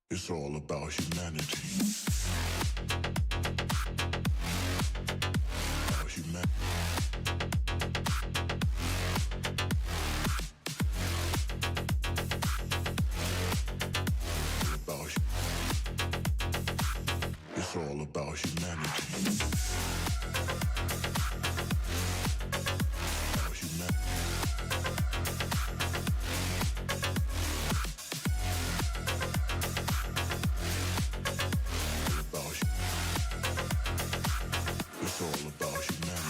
It's all about humanity. About humanity. It's all about humanity. About humanity. It's all about humanity.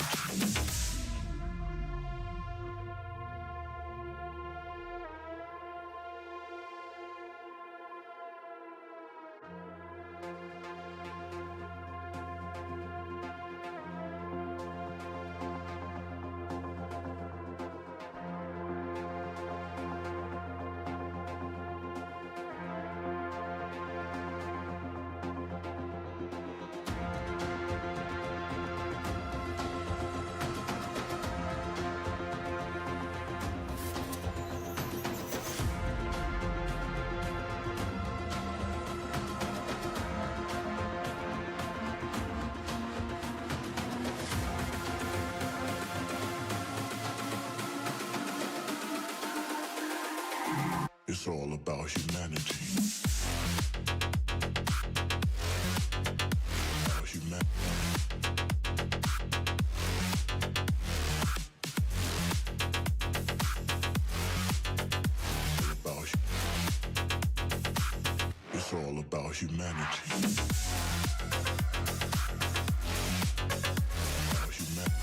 It's all about humanity. About humanity. It's all about humanity. About humanity.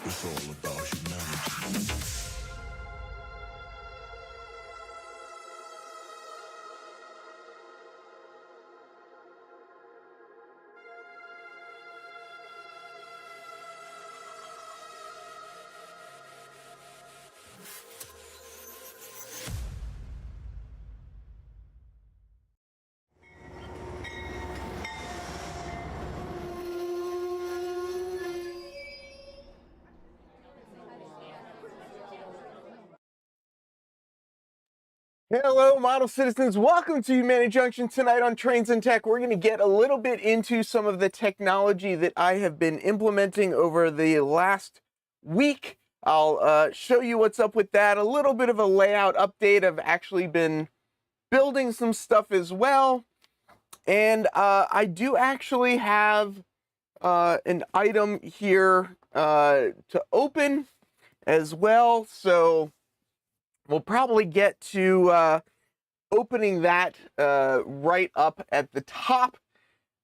It's all about humanity. Hello, model citizens. Welcome to Humanity Junction. Tonight on Trains and Tech, we're going to get a little bit into some of the technology that I have been implementing over the last week. I'll show you what's up with that. A little bit of a layout update. I've actually been building some stuff as well. And I do actually have an item here to open as well. So we'll probably get to opening that right up at the top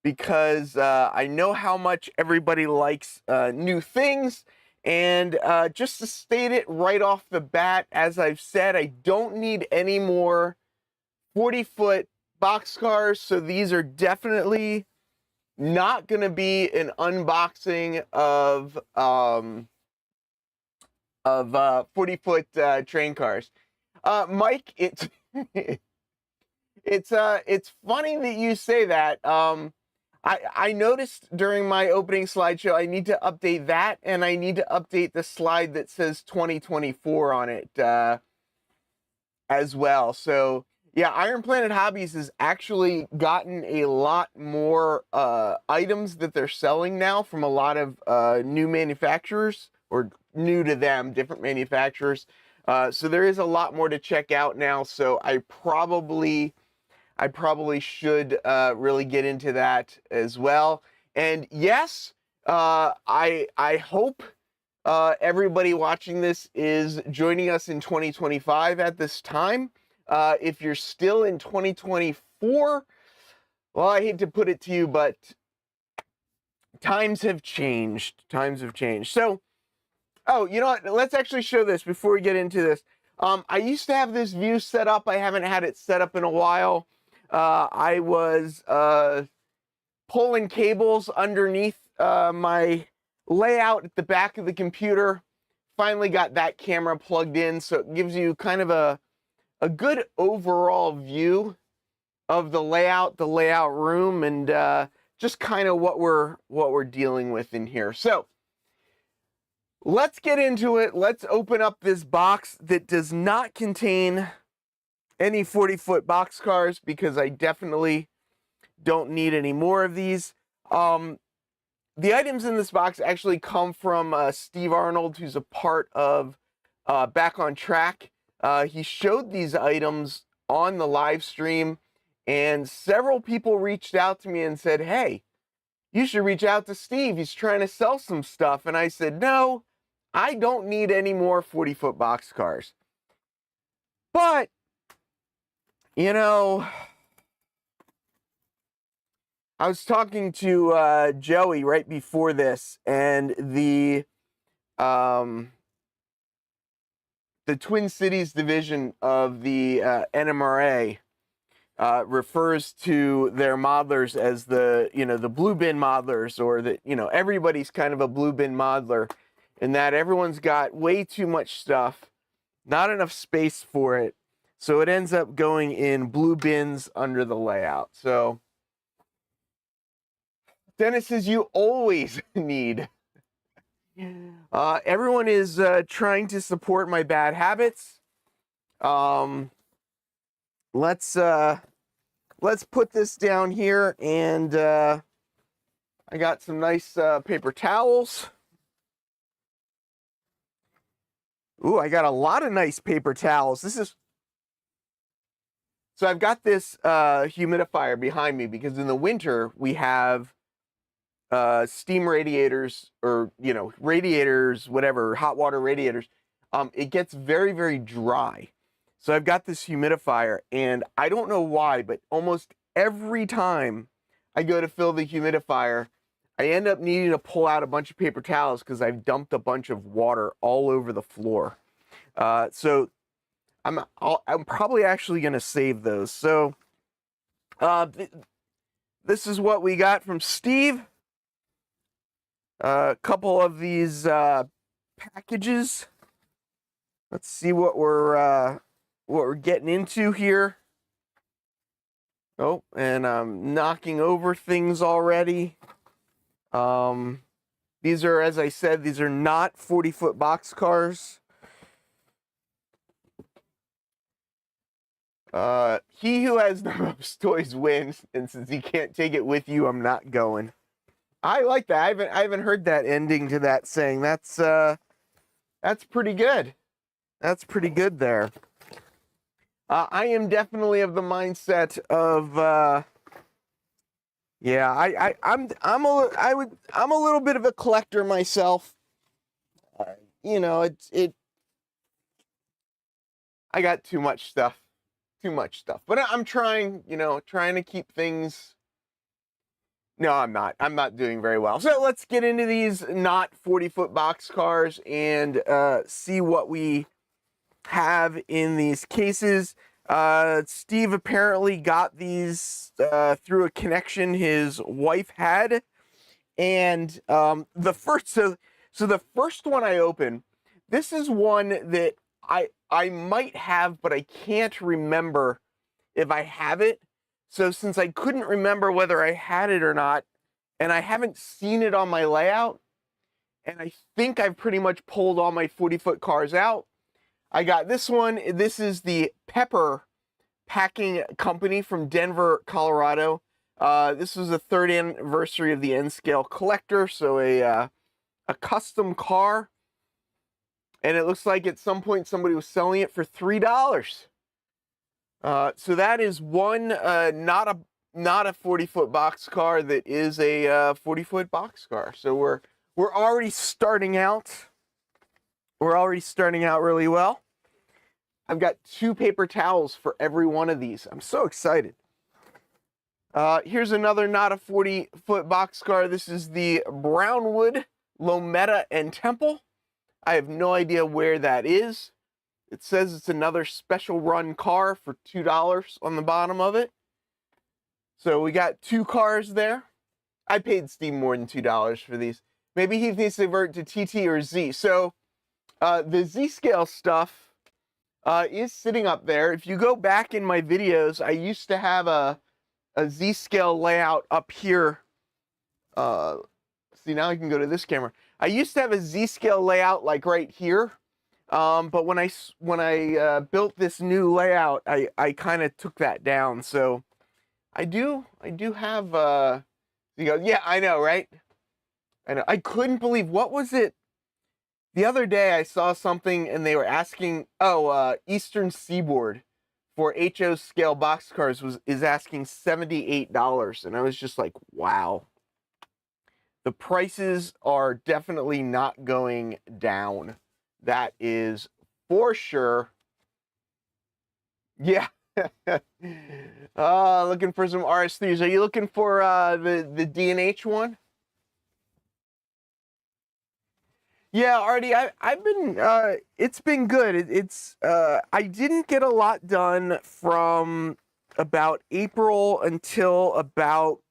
because I know how much everybody likes new things. And just to state it right off the bat, as I've said, I don't need any more 40-foot boxcars. So these are definitely not going to be an unboxing of 40-foot train cars. Mike, it's it's funny that you say that. I noticed during my opening slideshow I need to update that, and I need to update the slide that says 2024 on it as well. So yeah, Iron Planet Hobbies has actually gotten a lot more items that they're selling now from a lot of new manufacturers, or new to them, different manufacturers. So there is a lot more to check out now. So I probably should really get into that as well. And yes, I hope everybody watching this is joining us in 2025 at this time. If you're still in 2024, well, I hate to put it to you, but times have changed. Times have changed. So, oh, you know what? Let's actually show this before we get into this. I used to have this view set up. I haven't had it set up in a while. I was pulling cables underneath my layout at the back of the computer. Finally got that camera plugged in, so it gives you kind of a good overall view of the layout room, and just kind of what we're dealing with in here. So let's get into it. Let's open up this box that does not contain any 40-foot boxcars, because I definitely don't need any more of these. The items in this box actually come from Steve Arnold, who's a part of Back on Track. He showed these items on the live stream, and several people reached out to me and said, hey, you should reach out to Steve. He's trying to sell some stuff. And I said, no, I don't need any more 40-foot boxcars. But, you know, I was talking to Joey right before this, and the Twin Cities division of the NMRA refers to their modelers as the blue bin modelers, or that, everybody's kind of a blue bin modeler, in that everyone's got way too much stuff, not enough space for it, so it ends up going in blue bins under the layout. So Dennis says you always need. Everyone is trying to support my bad habits. Let's put this down here, and I got some nice paper towels. Ooh, I got a lot of nice paper towels. So I've got this humidifier behind me, because in the winter we have steam radiators, or radiators, whatever, hot water radiators. It gets very, very dry. So I've got this humidifier, and I don't know why, but almost every time I go to fill the humidifier, I end up needing to pull out a bunch of paper towels, because I've dumped a bunch of water all over the floor. So I'm probably actually going to save those. So this is what we got from Steve. A couple of these packages. Let's see what we're getting into here. Oh, and I'm knocking over things already. These are, as I said, these are not 40-foot boxcars. He who has the most toys wins, and since he can't take it with you, I'm not going. I like that. I haven't heard that ending to that saying. That's pretty good. That's pretty good there. I am definitely of the mindset of yeah, I'm a little bit of a collector myself. I got too much stuff. But I'm trying to keep things. No, I'm not. I'm not doing very well. So let's get into these not 40-foot boxcars and see what we have in these cases. Steve apparently got these through a connection his wife had, and the first one I opened, this is one that I might have, but I can't remember if I have it. So since I couldn't remember whether I had it or not, and I haven't seen it on my layout, and I think I've pretty much pulled all my 40-foot cars out, I got this one. This is the Pepper Packing Company from Denver, Colorado. This was the 3rd anniversary of the N-Scale Collector, so a custom car. And it looks like at some point somebody was selling it for $3. So that is one not a 40-foot boxcar that is a 40-foot boxcar. So we're already starting out. We're already starting out really well. I've got 2 paper towels for every one of these. I'm so excited. Here's another not a 40-foot boxcar. This is the Brownwood, Lometta, and Temple. I have no idea where that is. It says it's another special run car for $2 on the bottom of it. So we got 2 cars there. I paid Steve more than $2 for these. Maybe he needs to convert to TT or Z. So the Z-scale stuff is sitting up there. If you go back in my videos, I used to have a Z-scale layout up here see, now I can go to this camera. I used to have a Z-scale layout like right here, but when I built this new layout, I kind of took that down. So I do have you go, yeah, I know, right? I know. I couldn't believe, what was it? The other day I saw something and they were asking, Eastern Seaboard for HO scale boxcars is asking $78, and I was just like, wow. The prices are definitely not going down. That is for sure. Yeah. Looking for some RS3s. Are you looking for the D&H one? Yeah, Artie, I've been it's been good. It's I didn't get a lot done from about April until about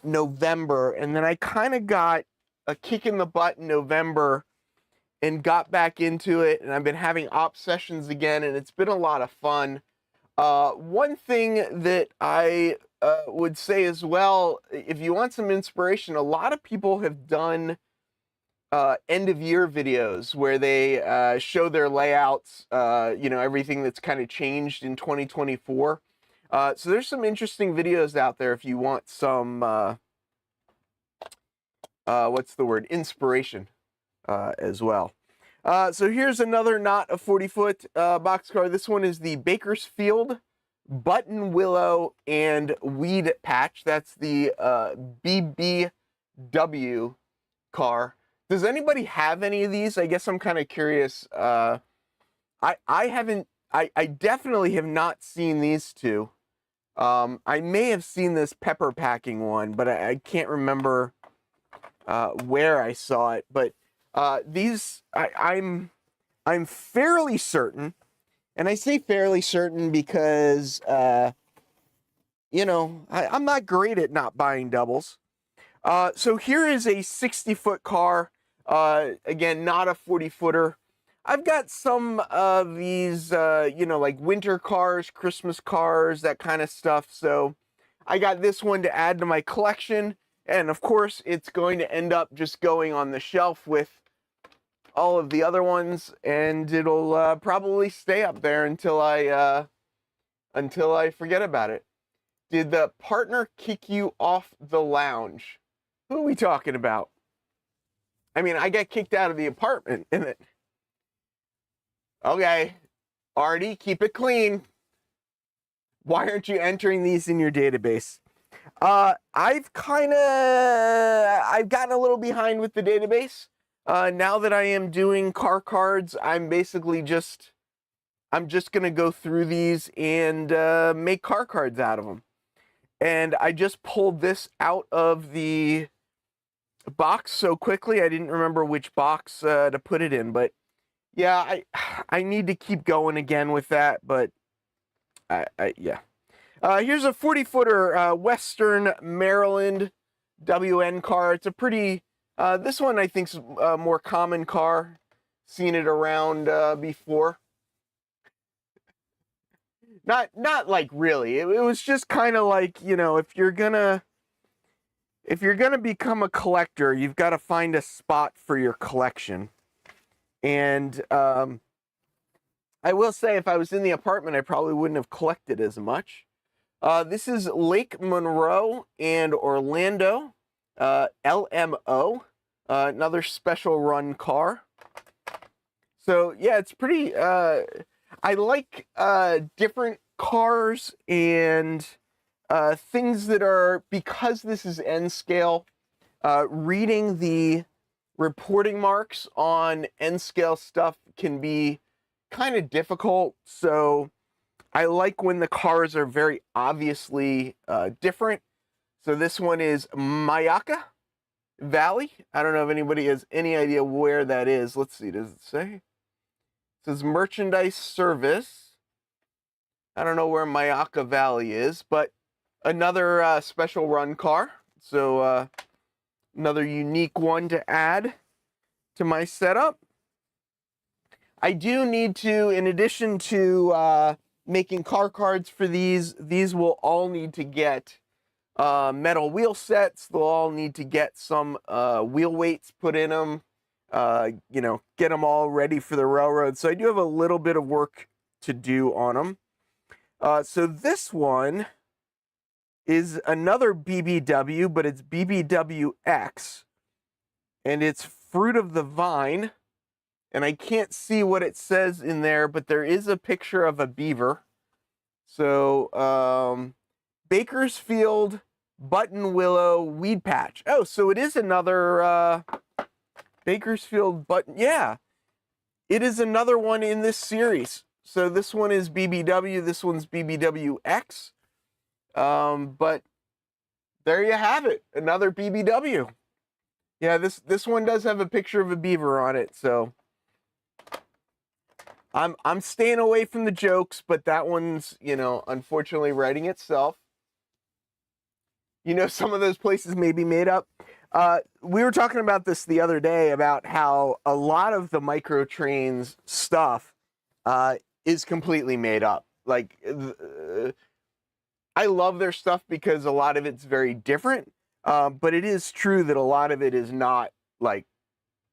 November, and then I kind of got a kick in the butt in November and got back into it, and I've been having op sessions again, and it's been a lot of fun. One thing that I would say as well, if you want some inspiration, a lot of people have done end of year videos where they show their layouts, everything that's kind of changed in 2024. So there's some interesting videos out there if you want some, what's the word, inspiration as well. So here's another not a 40-foot boxcar. This one is the Bakersfield Button Willow and Weed Patch. That's the BBW car. Does anybody have any of these? I guess I'm kind of curious. I definitely have not seen these two. I may have seen this pepper packing one, but I can't remember where I saw it. But these, I'm fairly certain, and I say fairly certain because, I'm not great at not buying doubles. So here is a 60-foot car. Again, not a 40-footer. I've got some of these, like winter cars, Christmas cars, that kind of stuff. So I got this one to add to my collection. And of course, it's going to end up just going on the shelf with all of the other ones. And it'll probably stay up there until I forget about it. Did the partner kick you off the lounge? Who are we talking about? I mean, I got kicked out of the apartment, isn't it? Okay, Artie, keep it clean. Why aren't you entering these in your database? I've gotten a little behind with the database. Now that I am doing car cards, I'm just gonna go through these and make car cards out of them. And I just pulled this out of the box so quickly, I didn't remember which box to put it in, but yeah, I need to keep going again with that, but yeah. Here's a 40-footer Western Maryland WN car. It's a pretty, this one I think's a more common car. Seen it around before. Not like really. It was just kind of like, if you're gonna become a collector, you've got to find a spot for your collection. And I will say, if I was in the apartment, I probably wouldn't have collected as much. This is Lake Monroe and Orlando, LMO, another special run car. So yeah, it's pretty, I like different cars and things that are, because this is N scale, reading the reporting marks on N scale stuff can be kind of difficult. So I like when the cars are very obviously different. So this one is Mayaka Valley. I don't know if anybody has any idea where that is. Let's see, does it say? It says merchandise service. I don't know where Mayaka Valley is, but another special run car. So another unique one to add to my setup. I do need to, in addition to making car cards for these will all need to get Metal wheel sets. They'll all need to get some wheel weights put in them, you know, get them all ready for the railroad. So I do have a little bit of work to do on them. So this one is another BBW, but it's BBWX, and it's Fruit of the Vine, and I can't see what it says in there, but there is a picture of a beaver. So, Bakersfield Button Willow Weed Patch. Oh, so it is another Bakersfield Button. Yeah, it is another one in this series. So this one is BBW, this one's BBWX. But there you have it, another BBW. Yeah, this one does have a picture of a beaver on it, so I'm staying away from the jokes, but that one's, you know, unfortunately writing itself. You know, some of those places may be made up. We were talking about this the other day about how a lot of the Microtrains stuff is completely made up. Like, I love their stuff because a lot of it's very different, but it is true that a lot of it is not, like,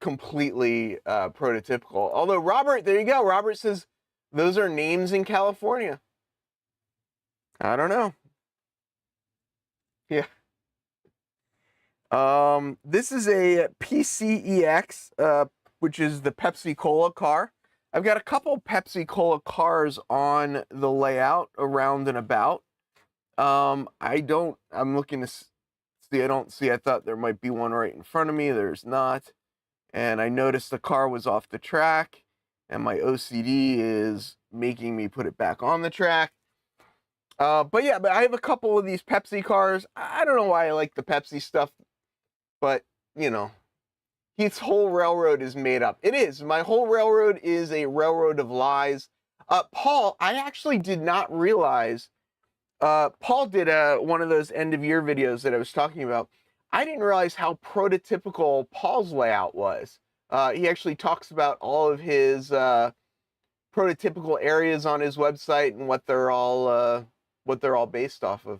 completely prototypical. Although Robert, there you go. Robert says those are names in California. I don't know. Yeah. This is a PCEX, which is the Pepsi Cola car. I've got a couple Pepsi Cola cars on the layout around and about. I'm looking to see, I don't see, I thought there might be one right in front of me. There's not. And I noticed the car was off the track, and my OCD is making me put it back on the track. But yeah, but I have a couple of these Pepsi cars. I don't know why I like the Pepsi stuff, but, you know, Heath's whole railroad is made up. It is. My whole railroad is a railroad of lies. Paul, I actually did not realize, Paul did one of those end-of-year videos that I was talking about. I didn't realize how prototypical Paul's layout was. He actually talks about all of his prototypical areas on his website and what they're all based off of.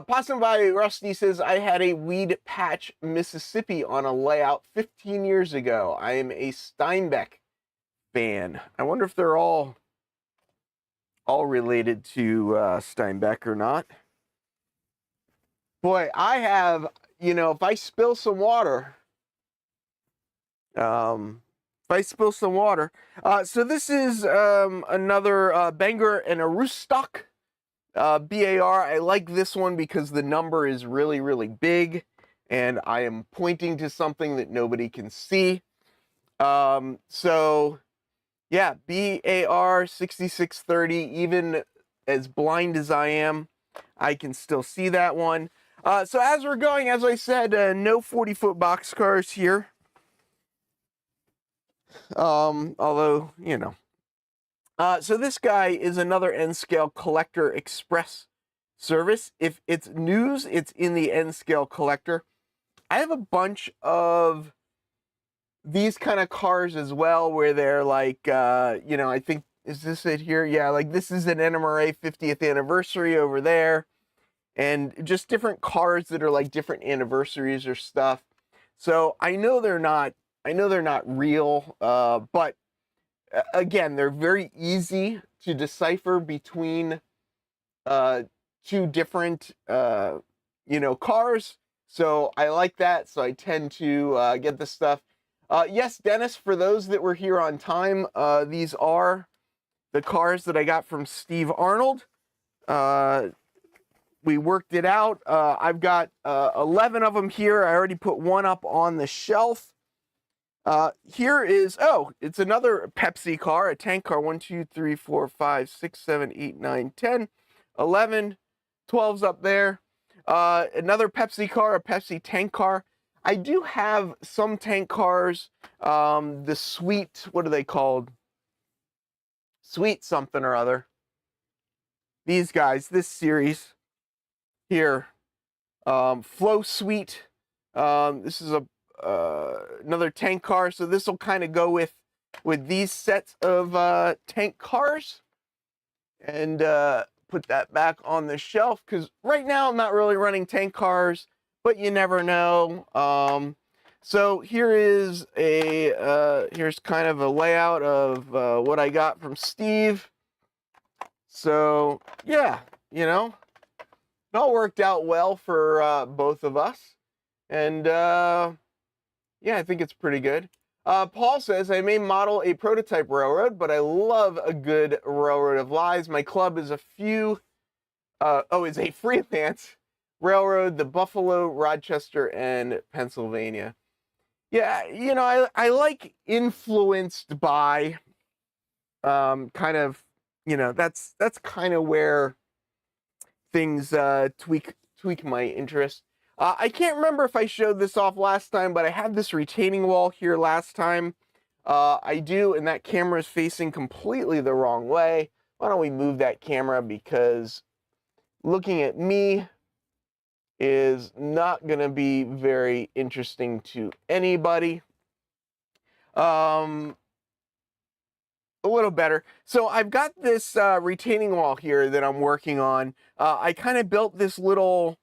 Passing by, Rusty says, I had a Weed Patch, Mississippi on a layout 15 years ago. I am a Steinbeck fan. I wonder if they're all related to Steinbeck or not. Boy, I have, you know, if I spill some water, so this is another Bangor and Aroostook BAR. I like this one because the number is really, really big, and I am pointing to something that nobody can see. So, yeah, BAR 6630, even as blind as I am, I can still see that one. So as we're going, as I said, no 40-foot boxcars here. Although, you know. So this guy is another N-scale collector express service. If it's news, it's in the N-scale collector. I have a bunch of these kind of cars as well, where they're like, you know, I think, is this it here? Yeah, like this is an NMRA 50th anniversary over there. And just different cars that are like different anniversaries or stuff. So I know they're not real, but again, they're very easy to decipher between two different you know, cars. So I like that. So I tend to get this stuff. Yes, Dennis, for those that were here on time, these are the cars that I got from Steve Arnold. We worked it out. I've got 11 of them here. I already put one up on the shelf. Here is, oh, it's another Pepsi car, a tank car. 1, 2, 3, 4, 5, 6, 7, 8, 9, 10, 11, 12's up there. Another Pepsi car, a Pepsi tank car. I do have some tank cars, the Sweet, what are they called? Sweet something or other. These guys, this series here, Flow Sweet. This is another tank car, so this will kind of go with these sets of tank cars. And put that back on the shelf because right now I'm not really running tank cars, but you never know. So here is here's kind of a layout of what I got from Steve. So yeah, you know, it all worked out well for both of us. And yeah, I think it's pretty good. Paul says, I may model a prototype railroad, but I love a good railroad of lies. My club is a freelance railroad, the Buffalo, Rochester, and Pennsylvania. Yeah, you know, I like influenced by kind of, you know, that's kind of where things tweak my interest. I can't remember if I showed this off last time, but I had this retaining wall here last time. I do, and that camera is facing completely the wrong way. Why don't we move that camera, because looking at me is not going to be very interesting to anybody. A little better. So I've got this retaining wall here that I'm working on. I kind of built this little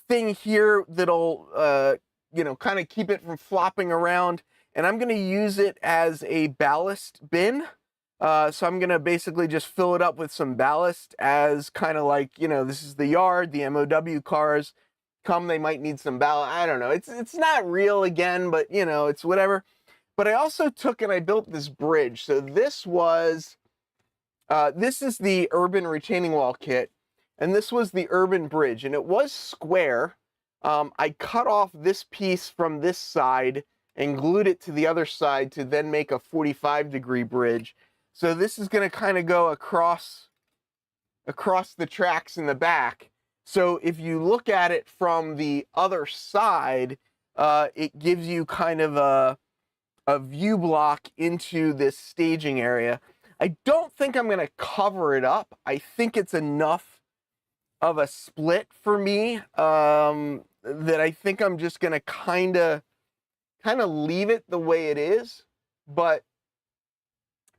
thing here that'll, you know, kind of keep it from flopping around. And I'm going to use it as a ballast bin. So I'm going to basically just fill it up with some ballast as kind of like, you know, this is the yard, the MOW cars come, they might need some ballast. I don't know. It's not real again, but you know, it's whatever. But I also took and I built this bridge. So this was, this is the urban retaining wall kit. And this was the urban bridge, and it was square. I cut off this piece from this side and glued it to the other side to then make a 45-degree bridge. So this is going to kind of go across the tracks in the back. So if you look at it from the other side, it gives you kind of a view block into this staging area. I don't think I'm going to cover it up. I think it's enough of a split for me that I think I'm just going to kind of leave it the way it is. But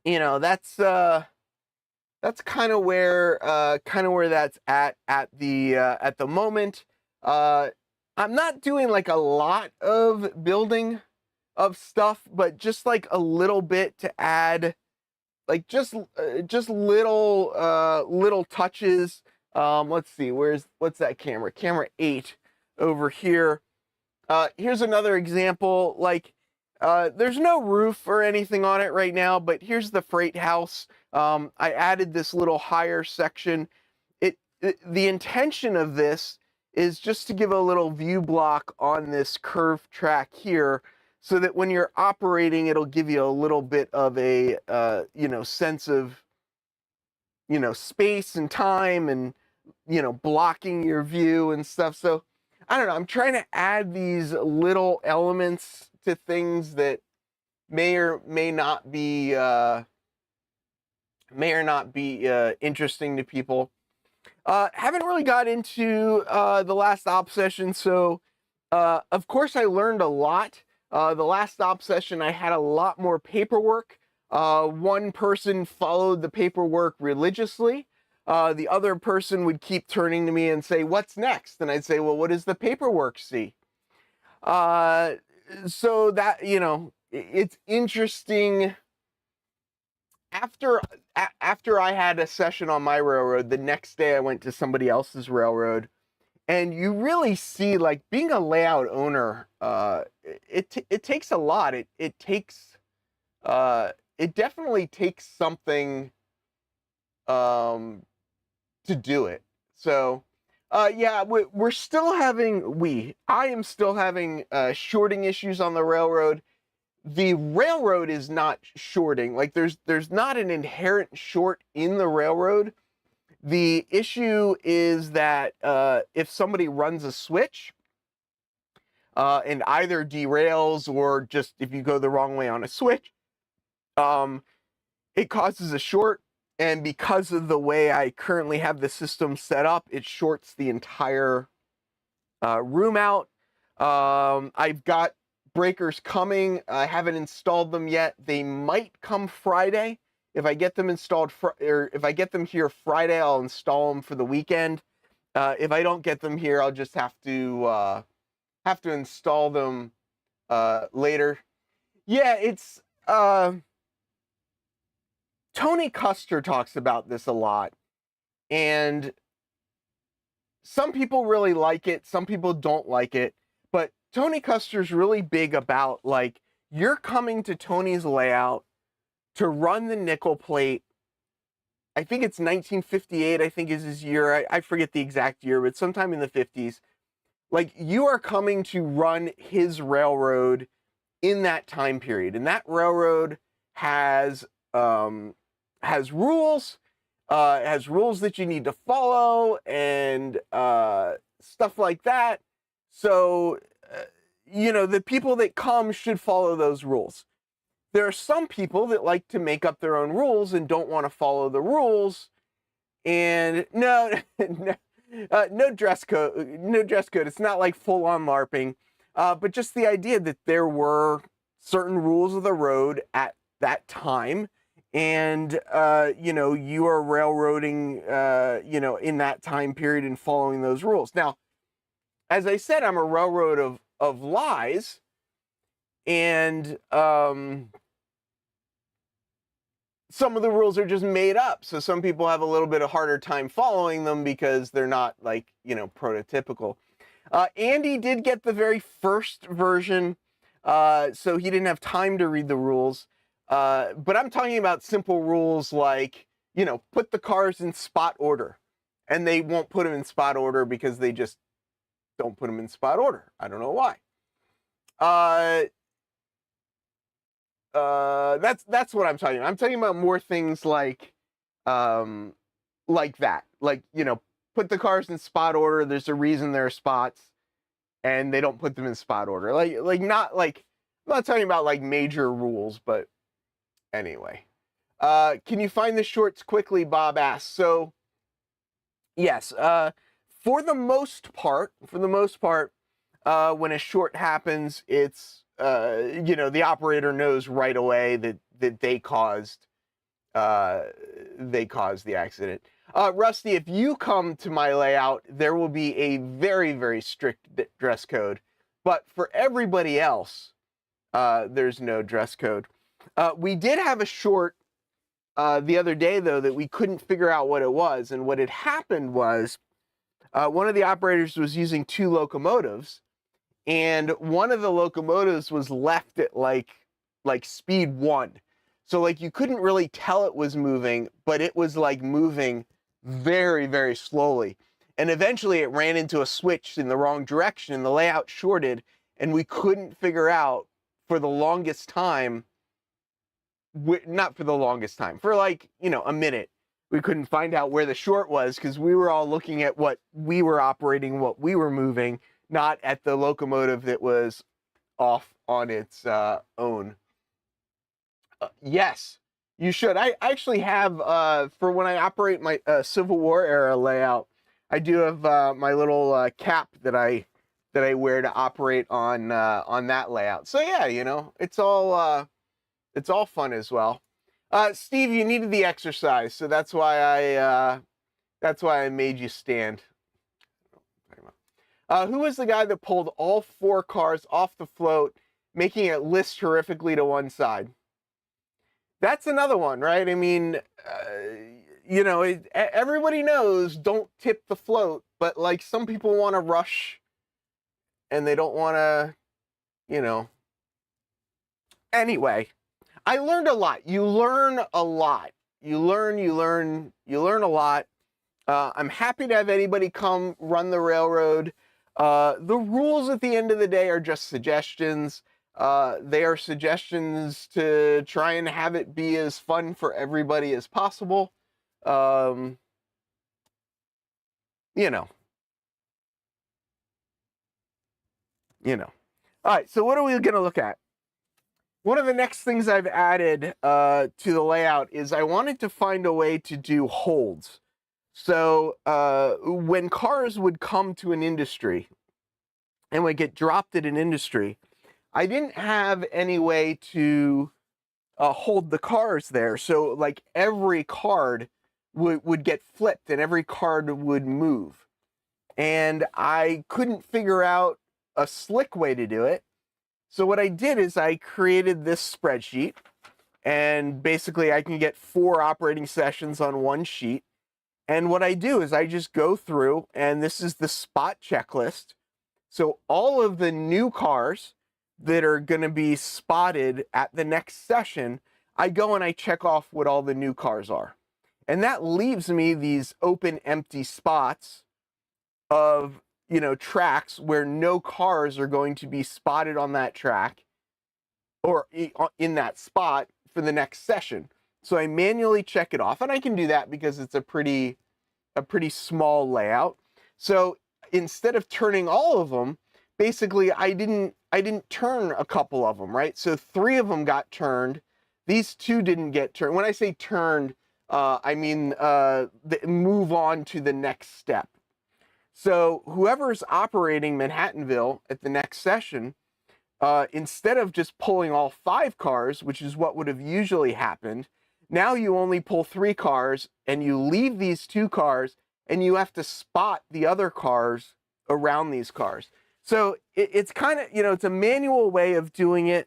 you know, that's kind of where that's at the moment. I'm not doing like a lot of building of stuff, but just like a little bit to add, like just little touches. Let's see, what's that camera? Camera 8 over here. Here's another example. Like, there's no roof or anything on it right now, but here's the freight house. I added this little higher section. The intention of this is just to give a little view block on this curved track here, so that when you're operating, it'll give you a little bit of a, you know, sense of, you know, space and time and, you know, blocking your view and stuff. So I don't know, I'm trying to add these little elements to things that may or may not be interesting to people. Haven't really got into the last op session, so of course I learned a lot. The last op session I had a lot more paperwork. One person followed the paperwork religiously. The other person would keep turning to me and say, "What's next?" And I'd say, "Well, what does the paperwork see?" So that, you know, it's interesting. After I had a session on my railroad, the next day I went to somebody else's railroad, and you really see, like, being a layout owner, it takes a lot. It definitely takes something to do it. So yeah, we're still having, I am still having shorting issues on the railroad. The railroad is not shorting. Like, there's not an inherent short in the railroad. The issue is that if somebody runs a switch and either derails, or just if you go the wrong way on a switch, it causes a short. And because of the way I currently have the system set up, it shorts the entire room out. I've got breakers coming. I haven't installed them yet. They might come Friday. If I get them installed, or if I get them here Friday, I'll install them for the weekend. If I don't get them here, I'll just have to install them later. Yeah, it's Tony Custer talks about this a lot, and some people really like it, some people don't like it, but Tony Custer's really big about, like, you're coming to Tony's layout to run the nickel plate. I think it's 1958, I think is his year. I forget the exact year, but sometime in the 50s. Like, you are coming to run his railroad in that time period. And that railroad has rules, that you need to follow, and stuff like that. So, the people that come should follow those rules. There are some people that like to make up their own rules and don't want to follow the rules. And no, no dress code. No dress code. It's not like full-on LARPing, but just the idea that there were certain rules of the road at that time, and you are railroading, in that time period and following those rules. Now, as I said, I'm a railroad of lies, and some of the rules are just made up. So some people have a little bit of harder time following them because they're not, like, prototypical. Andy did get the very first version, so he didn't have time to read the rules. But I'm talking about simple rules like, put the cars in spot order. And they won't put them in spot order because they just don't put them in spot order. I don't know why. That's what I'm talking about. I'm talking about more things like that. Like, put the cars in spot order. There's a reason there are spots, and they don't put them in spot order. I'm not talking about like major rules, but anyway. Can you find the shorts quickly? Bob asks. So, yes. For the most part, when a short happens, it's the operator knows right away that they caused the accident. Rusty, if you come to my layout, there will be a very, very strict dress code, but for everybody else, there's no dress code. We did have a short the other day, though, that we couldn't figure out what it was, and what had happened was one of the operators was using 2 locomotives, and one of the locomotives was left at like speed 1. So, like, you couldn't really tell it was moving, but it was like moving very, very slowly. And eventually it ran into a switch in the wrong direction, and the layout shorted, and we couldn't figure out for the longest time, not for the longest time, for like, a minute, we couldn't find out where the short was, because we were all looking at what we were operating, what we were moving, not at the locomotive that was off on its own. Yes, you should. I actually have, for when I operate my Civil War era layout, I do have my little cap that I wear to operate on that layout. So yeah, it's all fun as well. Steve, you needed the exercise, so that's why I made you stand. Who was the guy that pulled all 4 cars off the float, making it list horrifically to one side? That's another one, right? I mean, everybody knows don't tip the float, but like some people want to rush and they don't want to, Anyway, I learned a lot. You learn a lot. You learn a lot. I'm happy to have anybody come run the railroad. The rules at the end of the day are just suggestions. They are suggestions to try and have it be as fun for everybody as possible. All right, so what are we going to look at? One of the next things I've added to the layout is I wanted to find a way to do holds. So when cars would come to an industry and would get dropped at an industry, I didn't have any way to hold the cars there. So like every card would get flipped and every card would move. And I couldn't figure out a slick way to do it. So what I did is I created this spreadsheet, and basically I can get 4 operating sessions on one sheet. And what I do is I just go through, and this is the spot checklist. So all of the new cars that are going to be spotted at the next session, I go and I check off what all the new cars are. And that leaves me these open, empty spots of, you know, tracks where no cars are going to be spotted on that track or in that spot for the next session. So I manually check it off, and I can do that because it's a pretty small layout. So instead of turning all of them, basically I didn't turn a couple of them, right? So 3 of them got turned. These 2 didn't get turned. When I say turned, I mean move on to the next step. So whoever's operating Manhattanville at the next session, instead of just pulling all 5 cars, which is what would have usually happened, now you only pull 3 cars and you leave these 2 cars and you have to spot the other cars around these cars. So it's kind of, you know, it's a manual way of doing it.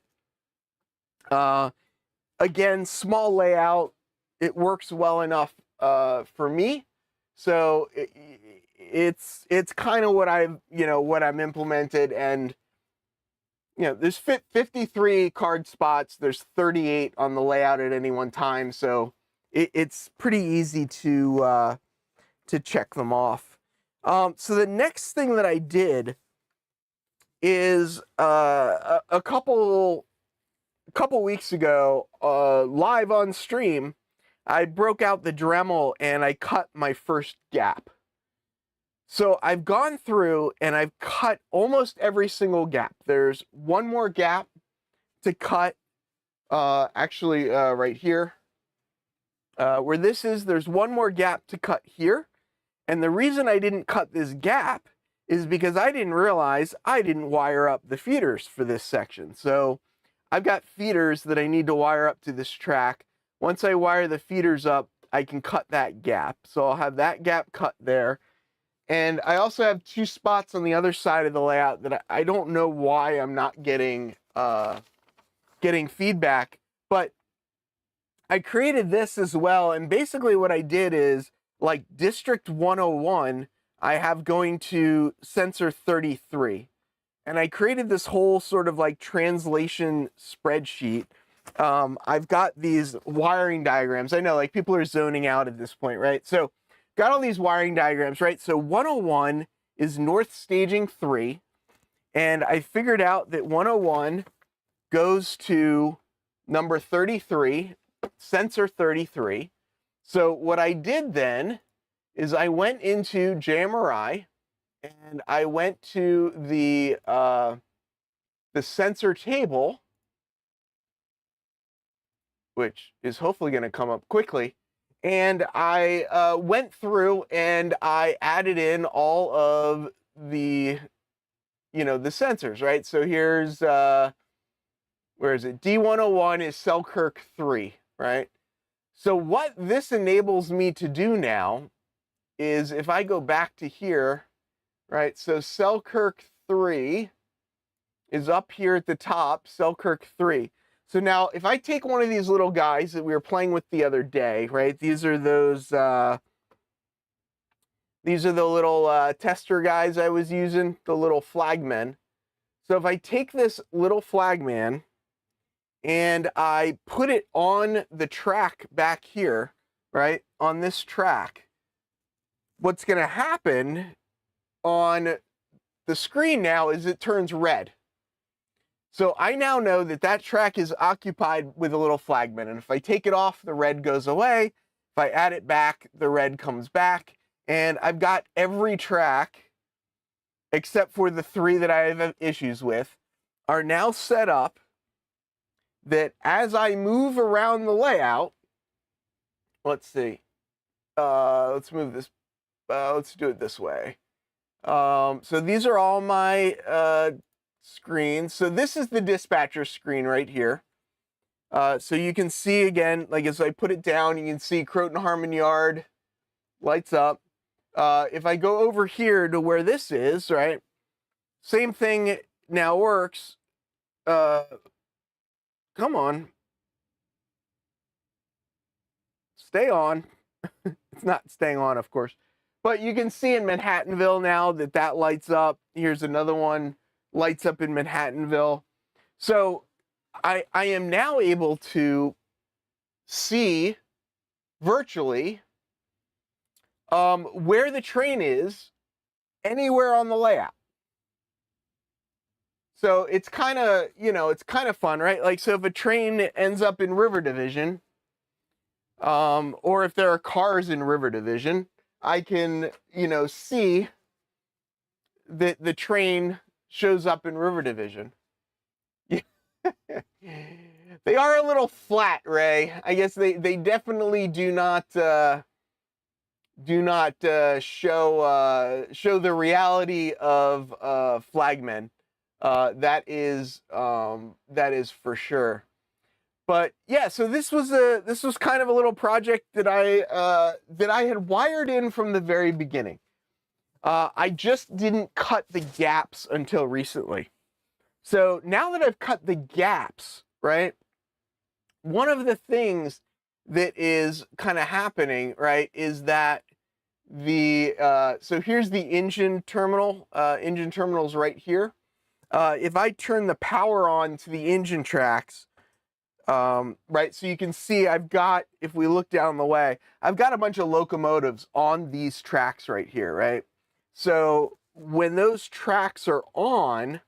Again, small layout. It works well enough for me. So it's kind of what I'm implemented. And you know, there's 53 card spots. There's 38 on the layout at any one time, so it's pretty easy to check them off. So the next thing that I did is a couple weeks ago, live on stream, I broke out the Dremel and I cut my first gap. So I've gone through and I've cut almost every single gap. There's one more gap to cut, actually right here. Where this is, there's one more gap to cut here. And the reason I didn't cut this gap is because I didn't realize I didn't wire up the feeders for this section. So I've got feeders that I need to wire up to this track. Once I wire the feeders up, I can cut that gap. So I'll have that gap cut there. And I also have 2 spots on the other side of the layout that I don't know why I'm not getting feedback, but I created this as well. And basically what I did is, like District 101, I have going to sensor 33. And I created this whole sort of like translation spreadsheet. I've got these wiring diagrams. I know, like, people are zoning out at this point, right? So got all these wiring diagrams, right? So 101 is North Staging 3, and I figured out that 101 goes to number 33, sensor 33. So what I did then is I went into JMRI, and I went to the sensor table, which is hopefully going to come up quickly. And I went through and I added in all of the, you know, the sensors, right? So here's, where is it? D101 is Selkirk 3, right? So what this enables me to do now is, if I go back to here, right? So Selkirk 3 is up here at the top, Selkirk 3. So now, if I take one of these little guys that we were playing with the other day, right? These are those, these are the little tester guys I was using, the little flagmen. So if I take this little flagman and I put it on the track back here, right? On this track, what's going to happen on the screen now is it turns red. So I now know that that track is occupied with a little flagman. And if I take it off, the red goes away. If I add it back, the red comes back. And I've got every track, except for the 3 that I have issues with, are now set up that as I move around the layout, let's see, let's move this, let's do it this way. So these are all my screen. So this is the dispatcher screen right here. So you can see again, like as I put it down, you can see Croton Harmon Yard lights up. If I go over here to where this is, right, same thing now works. Come on. Stay on. It's not staying on, of course. But you can see in Manhattanville now that that lights up. Here's another one, lights up in Manhattanville. So I am now able to see virtually where the train is anywhere on the layout. So it's kind of, it's kind of fun, right? Like, so if a train ends up in River Division, or if there are cars in River Division, I can, see that the train shows up in River Division. They are a little flat, Ray. I guess they definitely do not show the reality of flagmen. That is for sure. But yeah, so this was kind of a little project that I had wired in from the very beginning. I just didn't cut the gaps until recently. So now that I've cut the gaps, right, one of the things that is kind of happening, right, is that so here's the engine terminal. Engine terminal's right here. If I turn the power on to the engine tracks, right, so you can see I've got, if we look down the way, I've got a bunch of locomotives on these tracks right here, right? So when those tracks are on,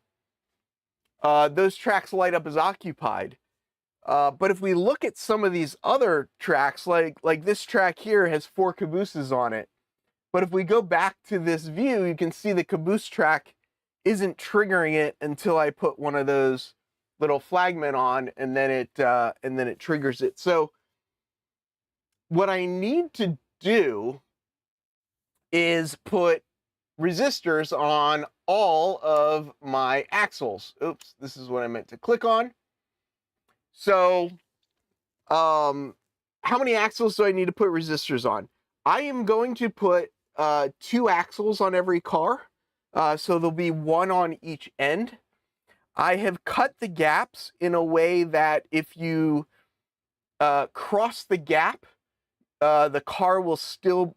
those tracks light up as occupied. But if we look at some of these other tracks, like this track here has 4 cabooses on it. But if we go back to this view, you can see the caboose track isn't triggering it until I put one of those little flagmen on, and then it triggers it. So what I need to do is put resistors on all of my axles. Oops, this is what I meant to click on. So how many axles do I need to put resistors on? I am going to put 2 axles on every car. So there'll be 1 on each end. I have cut the gaps in a way that if you cross the gap, the car will still,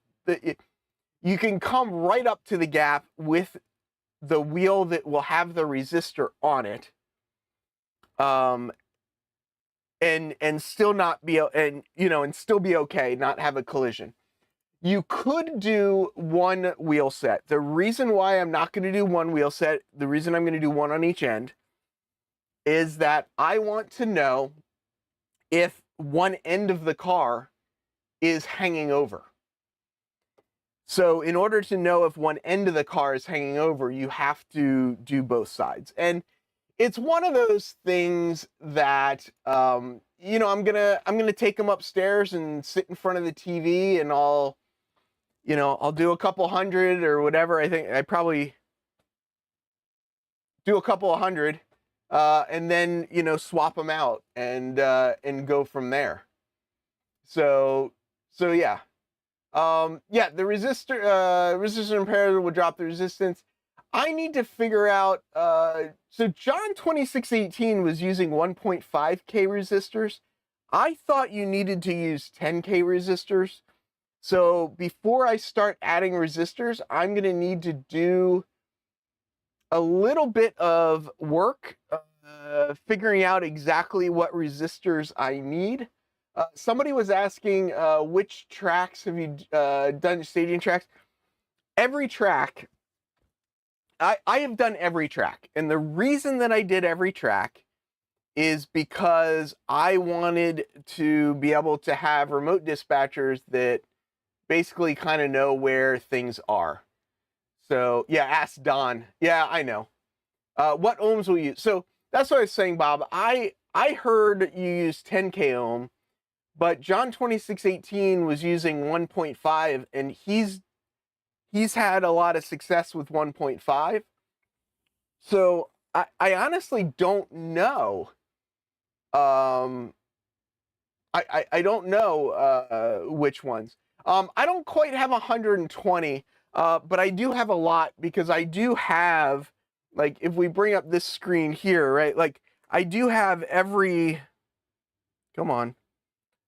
you can come right up to the gap with the wheel that will have the resistor on it, and still not be, and still be okay, not have a collision. You could do 1 wheel set. The reason why I'm not going to do 1 wheel set, the reason I'm going to do 1 on each end, is that I want to know if one end of the car is hanging over. So in order to know if one end of the car is hanging over, you have to do both sides. And it's one of those things that, I'm gonna take them upstairs and sit in front of the TV, and I'll do a couple hundred or whatever. I think I probably do a couple of hundred, and then swap them out and go from there. So yeah. Yeah, the resistor imperator will drop the resistance. I need to figure out, so John 2618 was using 1.5K resistors. I thought you needed to use 10K resistors. So before I start adding resistors, I'm going to need to do a little bit of work figuring out exactly what resistors I need. Somebody was asking, which tracks have you done staging tracks? Every track. I have done every track. And the reason that I did every track is because I wanted to be able to have remote dispatchers that basically kind of know where things are. So yeah, ask Don. Yeah, I know. What ohms will you use? So that's what I was saying, Bob. I heard you use 10K ohm, but John 2618 was using 1.5, and he's had a lot of success with 1.5. So I honestly don't know I don't know which ones. I don't quite have 120, but I do have a lot because I do have, like, if we bring up this screen here, right? Like, I do have every, come on.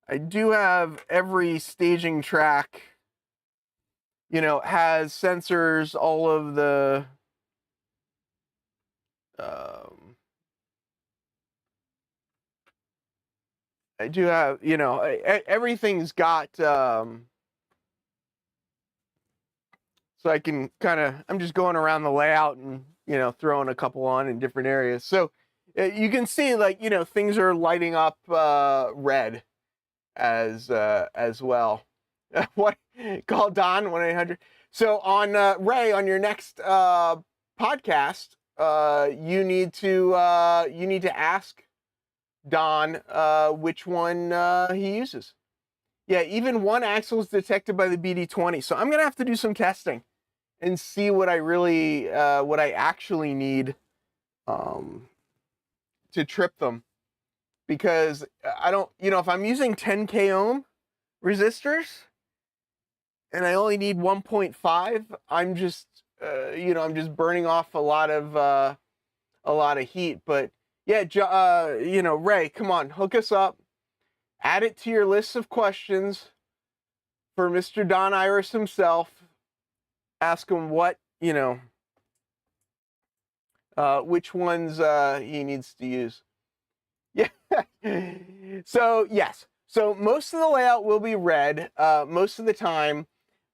I do have every staging track, you know, has sensors, all of the, I do have, you know, everything's got, so I can kind of, I'm just going around the layout and, you know, throwing a couple on in different areas. So you can see, like, you know, things are lighting up red as well. What? Call Don 1-800. So on Ray, on your next podcast, you need to ask Don which one he uses. Yeah, even one axle is detected by the BD20. So I'm gonna have to do some testing and see what I really what I actually need to trip them, because I don't, you know, if I'm using 10k ohm resistors and I only need 1.5, I'm just you know, I'm just burning off a lot of heat. But yeah, you know, Ray, come on, hook us up, add it to your list of questions for Mr. Don Iris himself. Ask him what, you know, which ones he needs to use. Yeah. So yes, so most of the layout will be red most of the time,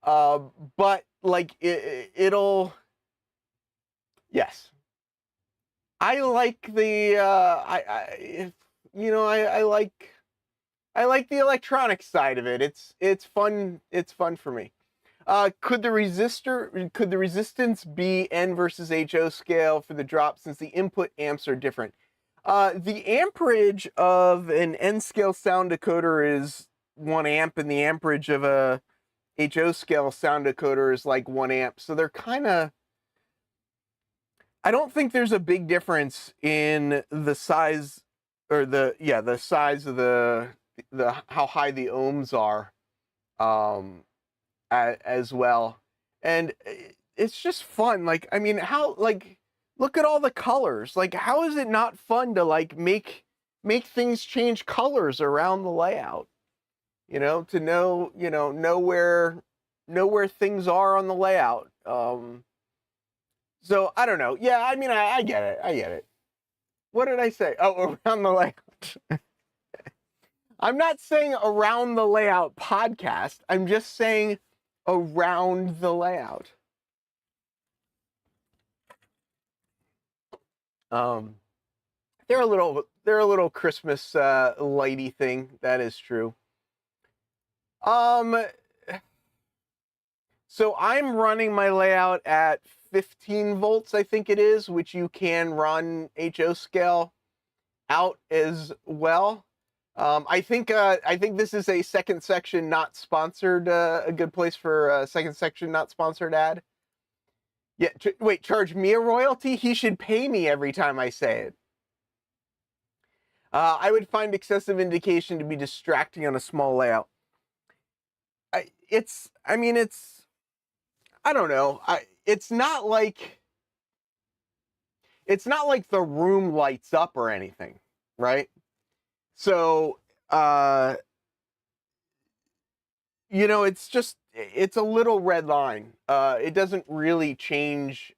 but like it'll, yes, I like the you know, I like the electronic side of it. It's fun for me. Could the resistance be N versus HO scale for the drop, since the input amps are different? The amperage of an N scale sound decoder is 1 amp, and the amperage of a HO scale sound decoder is like 1 amp. So they're kind of, I don't think there's a big difference in the size, or the size of the how high the ohms are as well. And it's just fun. Like, I mean, how, like, look at all the colors. Like, how is it not fun to, like, make things change colors around the layout? You know, to know, you know where things are on the layout. So I don't know. Yeah, I mean, I get it. I get it. What did I say? Oh, around the layout. I'm not saying around the layout podcast. I'm just saying around the layout. They're a little Christmas lighty thing. That is true. So I'm running my layout at 15 volts, I think it is, which you can run HO scale out as well. I think this is a second section not sponsored, a good place for a second section not sponsored ad. Yeah, wait, charge me a royalty? He should pay me every time I say it. I would find excessive indication to be distracting on a small layout. I don't know. It's not like the room lights up or anything, right? So, you know, it's a little red line. It doesn't really change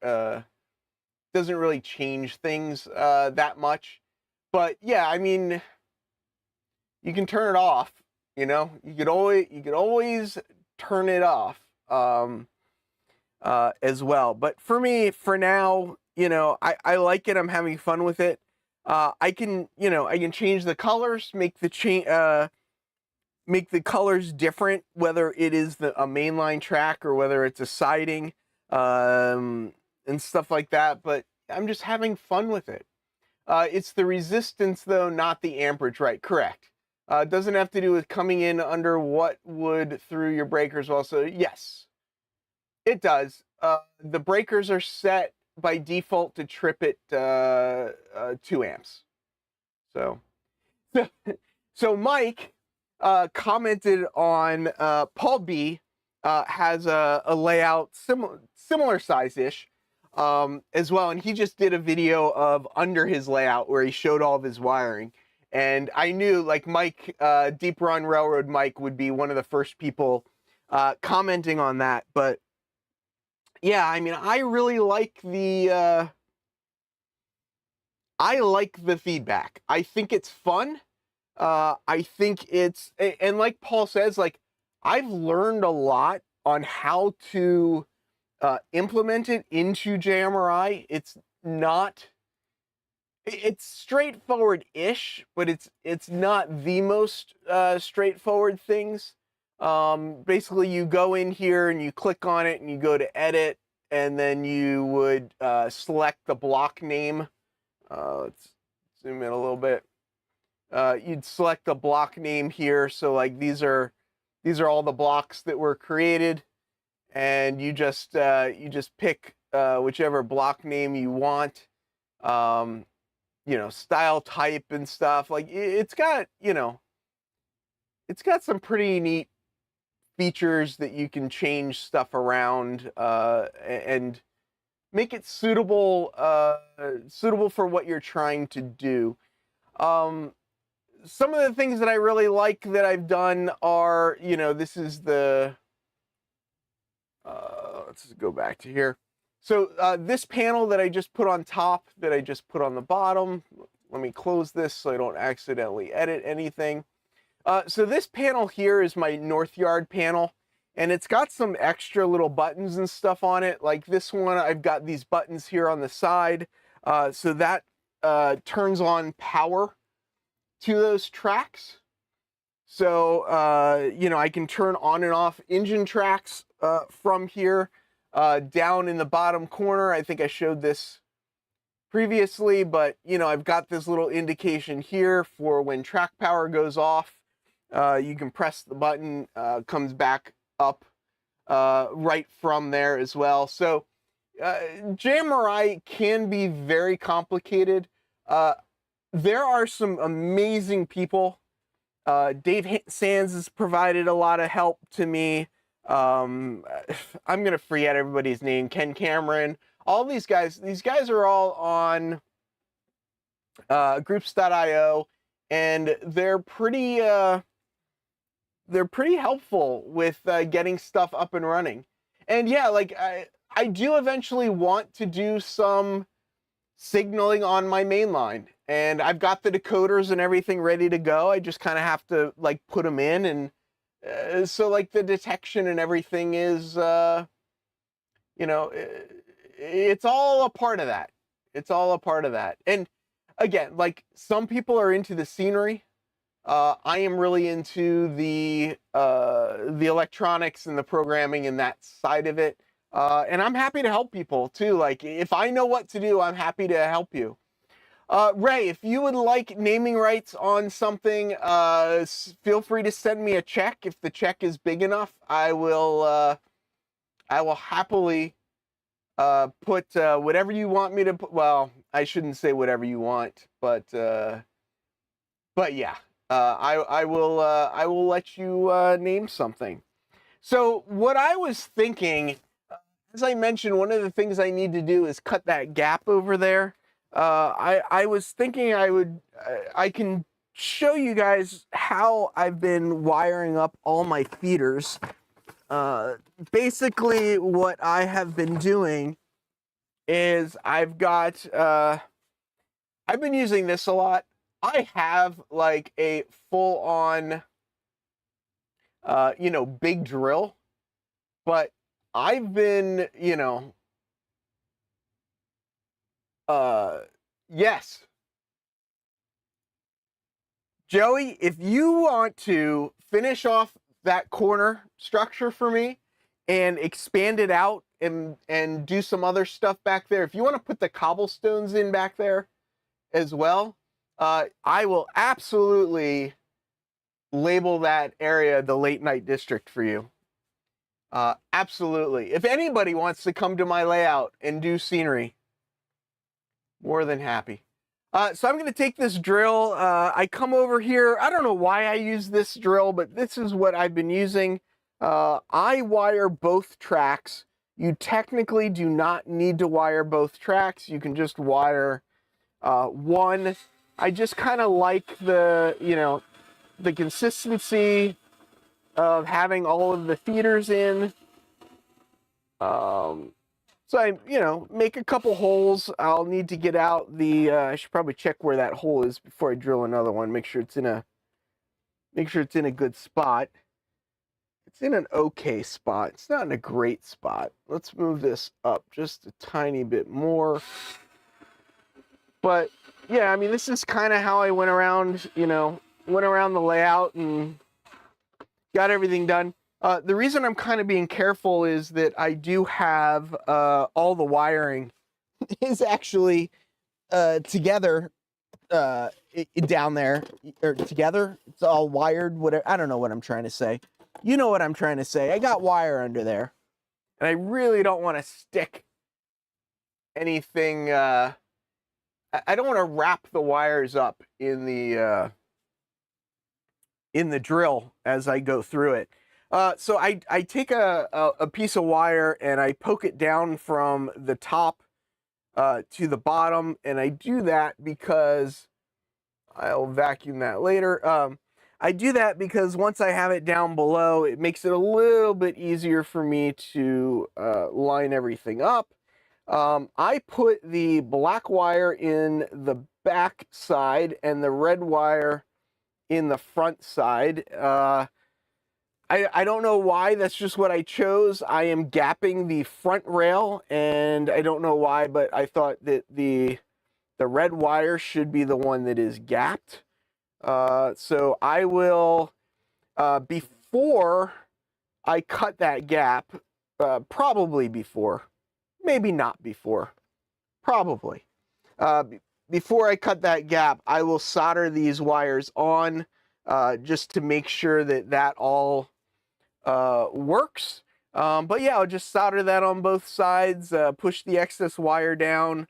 things that much. But yeah, I mean, you can turn it off, you know? You could always turn it off as well. But for me, for now, you know, I like it. I'm having fun with it. I can change the colors, make the colors different, whether it is a mainline track or whether it's a siding, and stuff like that. But I'm just having fun with it. It's the resistance, though, not the amperage, right? Correct. It doesn't have to do with coming in under what would through your breakers also. Yes, it does. The breakers are set by default to trip it 2 amps. So Mike, commented on Paul B. Has a layout similar size-ish as well, and he just did a video of under his layout where he showed all of his wiring. And I knew, like, Mike, Deep Run Railroad Mike would be one of the first people commenting on that. But yeah, I mean, I really like the feedback. I think it's fun. I think it's, and like Paul says, like, I've learned a lot on how to implement it into JMRI. It's not, it's straightforward-ish, but it's not the most straightforward things. Basically, you go in here and you click on it and you go to edit, and then you would select the block name. Let's zoom in a little bit. You'd select the block name here. So like these are all the blocks that were created, and you just pick whichever block name you want. You know, style type and stuff. Like it's got, you know, it's got some pretty neat features that you can change stuff around and make it suitable for what you're trying to do. Some of the things that I really like that I've done are, you know, this is the, let's go back to here. So this panel that I just put on top, that I just put on the bottom, let me close this so I don't accidentally edit anything. So this panel here is my North Yard panel, and it's got some extra little buttons and stuff on it. Like this one, I've got these buttons here on the side. So that turns on power to those tracks. So, you know, I can turn on and off engine tracks from here. Down in the bottom corner, I think I showed this previously, but, you know, I've got this little indication here for when track power goes off. You can press the button, comes back up right from there as well. So JMRI can be very complicated. There are some amazing people. Dave Sands has provided a lot of help to me. I'm gonna forget everybody's name. Ken Cameron, all these guys are all on groups.io, and they're pretty helpful with getting stuff up and running. And yeah, like I do eventually want to do some signaling on my main line, and I've got the decoders and everything ready to go. I just kind of have to like put them in, and so like the detection and everything is, you know, it's all a part of that. It's all a part of that. And again, like some people are into the scenery. I am really into the electronics and the programming and that side of it. And I'm happy to help people too. Like if I know what to do, I'm happy to help you. Ray, if you would like naming rights on something, feel free to send me a check. If the check is big enough, I will happily put whatever you want me to put. Well, I shouldn't say whatever you want, but yeah, I will let you name something. So what I was thinking, as I mentioned, one of the things I need to do is cut that gap over there. I was thinking I can show you guys how I've been wiring up all my feeders. Basically what I have been doing is I've been using this a lot. I have like a full on, you know, big drill, but I've been, you know, yes. Joey, if you want to finish off that corner structure for me and expand it out and do some other stuff back there, if you want to put the cobblestones in back there as well, I will absolutely label that area the late night district for you. Absolutely. If anybody wants to come to my layout and do scenery, more than happy. So I'm going to take this drill. I come over here. I don't know why I use this drill, but this is what I've been using. I wire both tracks. You technically do not need to wire both tracks. You can just wire one. I just kind of like the, the consistency of having all of the feeders in. So I, make a couple holes. I'll need to get out the, I should probably check where that hole is before I drill another one. Make sure it's in a good spot. It's in an okay spot. It's not in a great spot. Let's move this up just a tiny bit more. But yeah, I mean, this is kind of how I went around, went around the layout and got everything done. The reason I'm kind of being careful is that I do have all the wiring is actually together down there, or together. It's all wired, whatever. I don't know what I'm trying to say. You know what I'm trying to say. I got wire under there, and I really don't want to stick anything. I don't want to wrap the wires up in the drill as I go through it. So I take a piece of wire and I poke it down from the top to the bottom, and I do that because I'll vacuum that later. I do that because once I have it down below, it makes it a little bit easier for me to line everything up. I put the black wire in the back side and the red wire in the front side. I don't know why, that's just what I chose. I am gapping the front rail, and I don't know why, but I thought that the red wire should be the one that is gapped. So I will, before I cut that gap, probably before, maybe not before, probably, before I cut that gap, I will solder these wires on, just to make sure that that all works. But yeah, I'll just solder that on both sides, push the excess wire down,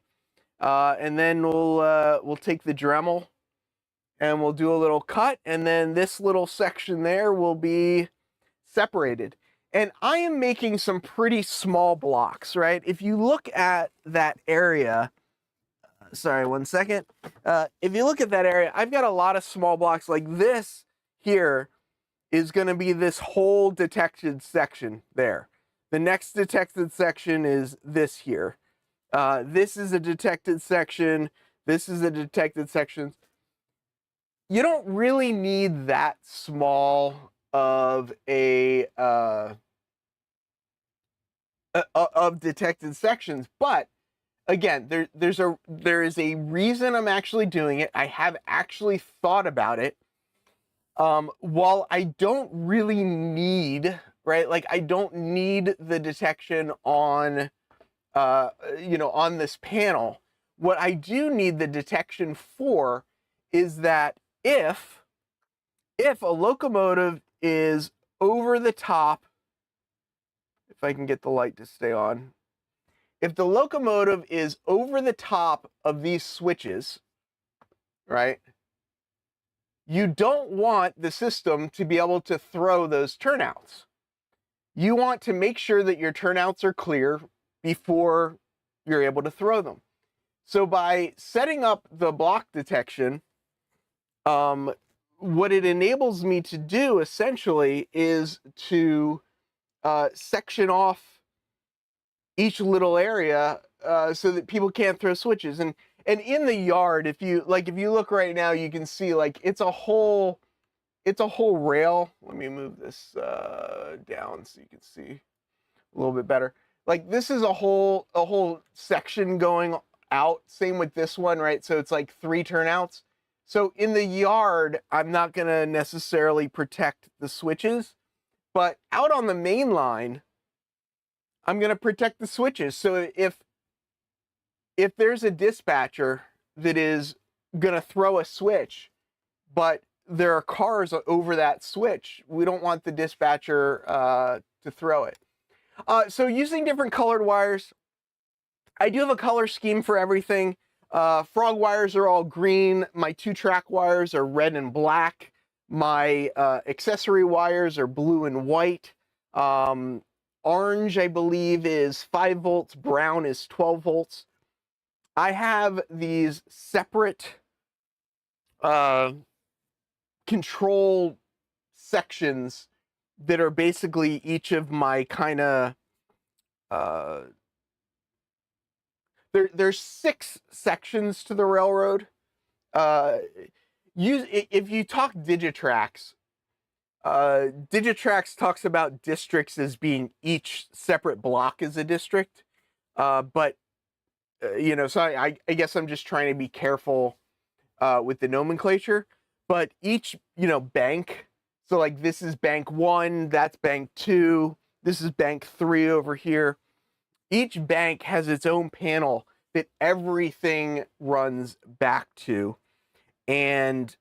and then we'll take the Dremel and we'll do a little cut, and then this little section there will be separated. And I am making some pretty small blocks, right? If you look at that area, sorry, one second. If you look at that area, I've got a lot of small blocks. Like this here is going to be this whole detected section there. The next detected section is this here. This is a detected section. This is a detected section. You don't really need that small of a of detected sections, but again, there is a reason I'm actually doing it. I have actually thought about it. While I don't really need, right, like I don't need the detection on, on this panel. What I do need the detection for is that if a locomotive is over the top, if I can get the light to stay on, if the locomotive is over the top of these switches, right, you don't want the system to be able to throw those turnouts. You want to make sure that your turnouts are clear before you're able to throw them. So by setting up the block detection, what it enables me to do essentially is to section off each little area so that people can't throw switches. And in the yard, if you look right now, you can see like it's a whole rail. Let me move this down so you can see a little bit better. Like this is a whole section going out. Same with this one, right? So it's like 3 turnouts. So in the yard, I'm not going to necessarily protect the switches, but out on the main line, I'm going to protect the switches. So if there's a dispatcher that is going to throw a switch, but there are cars over that switch, we don't want the dispatcher to throw it. So using different colored wires, I do have a color scheme for everything. Frog wires are all green. My 2-track wires are red and black. My accessory wires are blue and white. Orange, I believe, is 5 volts. Brown is 12 volts. I have these separate control sections that are basically each of my kind of there's 6 sections to the railroad. If you talk Digitrax, Digitrax talks about districts as being each separate block is a district, but you know, so I guess I'm just trying to be careful with the nomenclature. But each, you know, bank, so like this is bank 1, that's bank 2, this is bank 3 over here. Each bank has its own panel that everything runs back to. And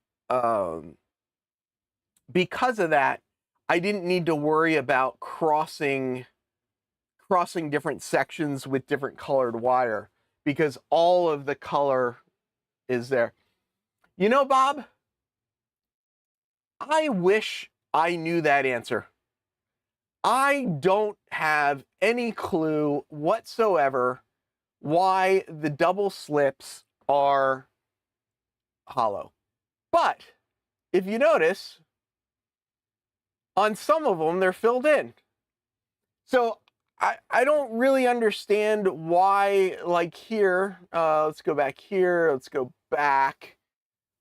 because of that, I didn't need to worry about crossing different sections with different colored wire, because all of the color is there. You know, Bob, I wish I knew that answer. I don't have any clue whatsoever why the double slips are hollow. But if you notice, on some of them, they're filled in. So I don't really understand why, like here, let's go back here, let's go back.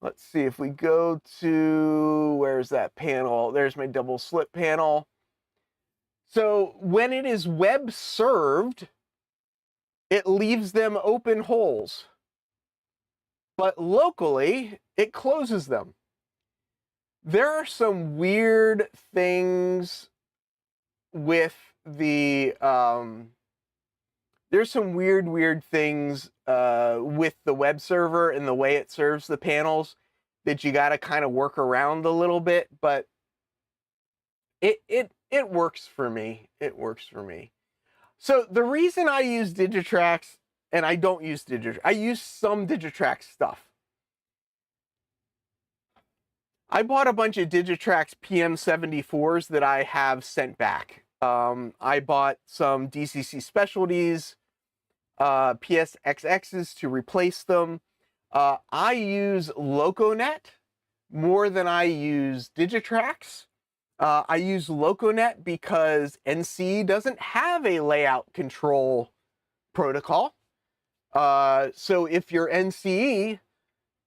Let's see if we go to, where's that panel? There's my double slip panel. So when it is web served, it leaves them open holes. But locally, it closes them. There are some weird things with the, there's some weird things with the web server and the way it serves the panels that you got to kind of work around a little bit, but it works for me. It works for me. So the reason I use Digitrax and I don't use Digitrax, I use some Digitrax stuff. I bought a bunch of Digitrax PM74s that I have sent back. I bought some DCC specialties, PSXXs to replace them. I use LocoNet more than I use Digitrax. I use LocoNet because NC doesn't have a layout control protocol. So if you're NCE,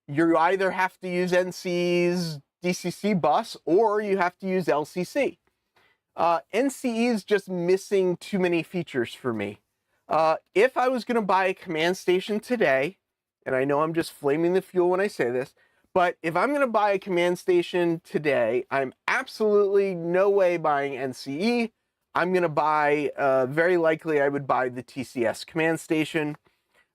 you either have to use NC's DCC bus or you have to use LCC. NCE is just missing too many features for me. If I was going to buy a command station today, and I know I'm just flaming the fuel when I say this, but if I'm going to buy a command station today, I'm absolutely no way buying NCE. I'm going to buy, very likely I would buy the TCS command station,